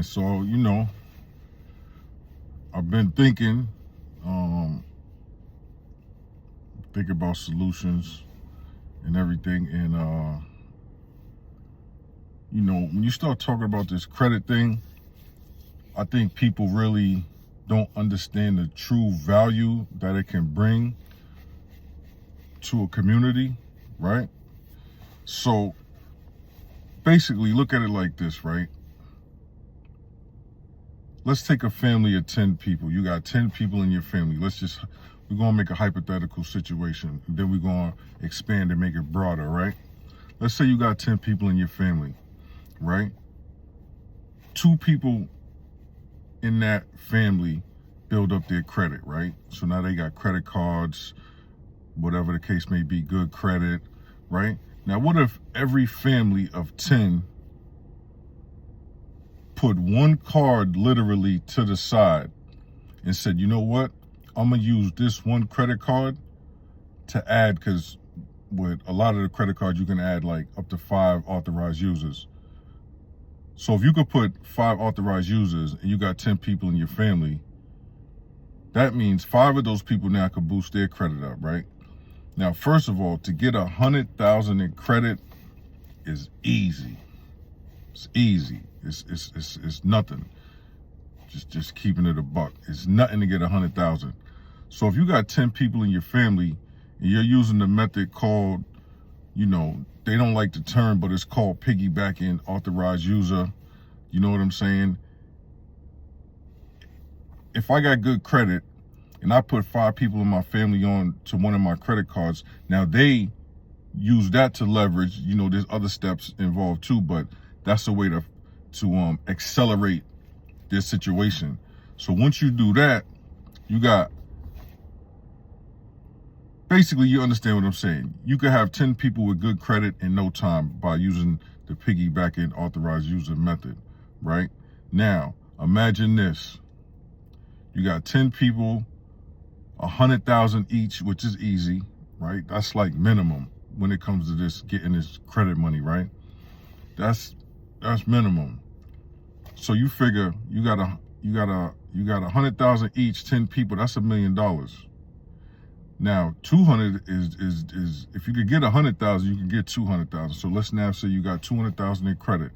And so, I've been thinking about solutions and everything. And, when you start talking about this credit thing, I think people really don't understand the true value that it can bring to a community, right? So basically, look at it like this, right? Let's take a family of 10 people. You got 10 people in your family. We're going to make a hypothetical situation. And then we're going to expand and make it broader, right? Let's say you got 10 people in your family, right? 2 people in that family build up their credit, right? So now they got credit cards, whatever the case may be, good credit, right? Now, what if every family of 10 put one card literally to the side and said, you know what? I'm going to use this one credit card to add, because with a lot of the credit cards, you can add like up to 5 authorized users. So if you could put 5 authorized users and you got 10 people in your family, that means 5 of those people now could boost their credit up, right? Now, first of all, to get 100,000 in credit is easy. It's easy. It's nothing. Just keeping it a buck. It's nothing to get 100,000. So if you got 10 people in your family and you're using the method called, they don't like the term, but it's called piggybacking authorized user. You know what I'm saying? If I got good credit and I put 5 people in my family on to one of my credit cards, now they use that to leverage. There's other steps involved too, but that's a way to accelerate this situation. So once you do that, basically, you understand what I'm saying. You could have 10 people with good credit in no time by using the piggybacking authorized user method, right? Now, imagine this. You got 10 people, 100,000 each, which is easy, right? That's like minimum when it comes to this, getting this credit money, right? That's minimum. So you figure you got 100,000 each, 10 people, that's $1 million. Now, 200 is if you could get 100,000, you can get 200,000. So let's now say you got 200,000 in credit.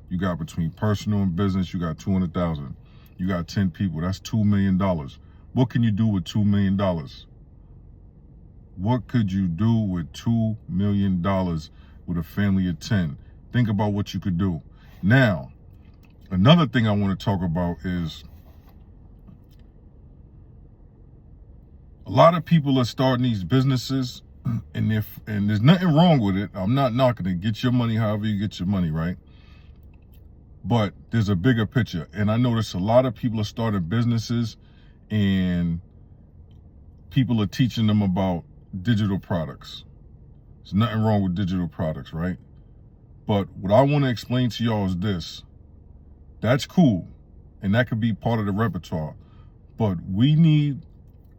You got between personal and business, you got 200,000. You got 10 people, that's $2 million. What can you do with $2 million? What could you do with $2 million with a family of 10? Think about what you could do. Now, another thing I want to talk about is a lot of people are starting these businesses, and there's nothing wrong with it. I'm not knocking it. Get your money however you get your money, right? But there's a bigger picture. And I notice a lot of people are starting businesses and people are teaching them about digital products. There's nothing wrong with digital products, right? But what I want to explain to y'all is this. That's cool. And that could be part of the repertoire. But we need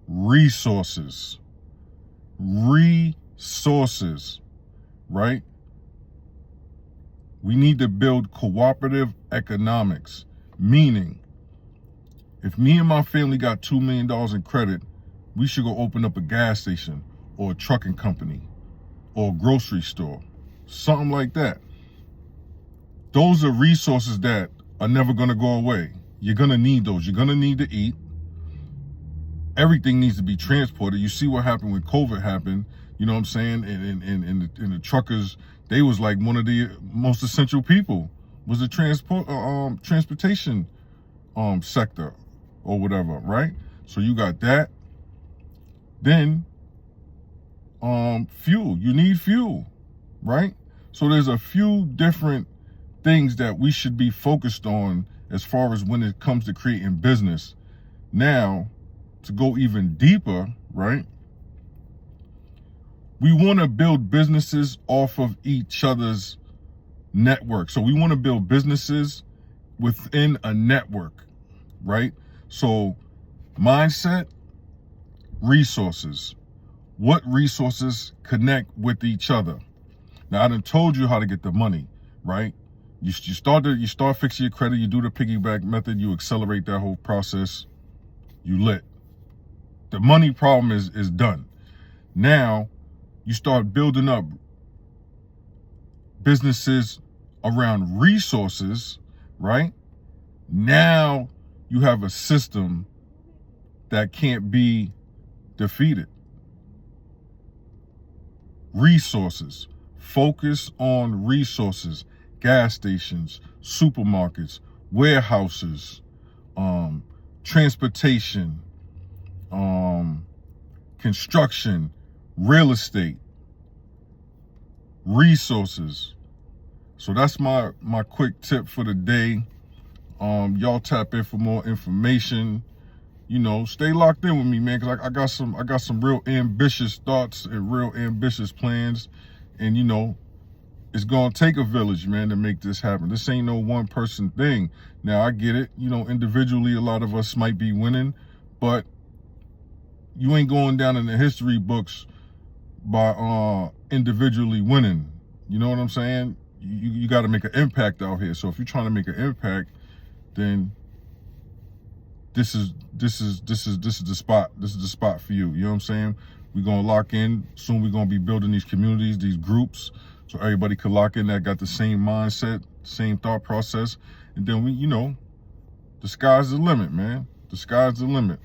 resources, right? We need to build cooperative economics, meaning if me and my family got $2 million in credit, we should go open up a gas station or a trucking company or a grocery store, something like that. Those are resources that are never going to go away. You're going to need those. You're going to need to eat. Everything needs to be transported. You see what happened when COVID happened, you know what I'm saying? And the truckers, they was like one of the most essential people, was the transportation sector or whatever, right? So you got that. Then fuel. You need fuel, right? So there's a few different things that we should be focused on as far as when it comes to creating business. Now, to go even deeper, right? We want to build businesses off of each other's network. So we want to build businesses within a network, right? So mindset, resources. What resources connect with each other? Now, I done told you how to get the money, right? You start fixing your credit. You do the piggyback method. You accelerate that whole process. You lit. The money problem is done. Now you start building up businesses around resources, right? Now you have a system that can't be defeated. Resources. Focus on resources. Gas stations, supermarkets, warehouses, transportation, construction, real estate, resources. So that's my quick tip for the day. Y'all tap in for more information. You know, stay locked in with me, man, because I got some real ambitious thoughts and real ambitious plans. And you know, it's gonna take a village, man, to make this happen. This ain't no one person thing. Now I get it, you know, individually a lot of us might be winning, but you ain't going down in the history books by individually winning. You know what I'm saying? You got to make an impact out here. So if you're trying to make an impact, then this is the spot. This is the spot for you. You know what I'm saying? We're gonna lock in soon. We're gonna be building these communities, these groups, so everybody could lock in that got the same mindset, same thought process, and then we, you know, the sky's the limit, man. The sky's the limit.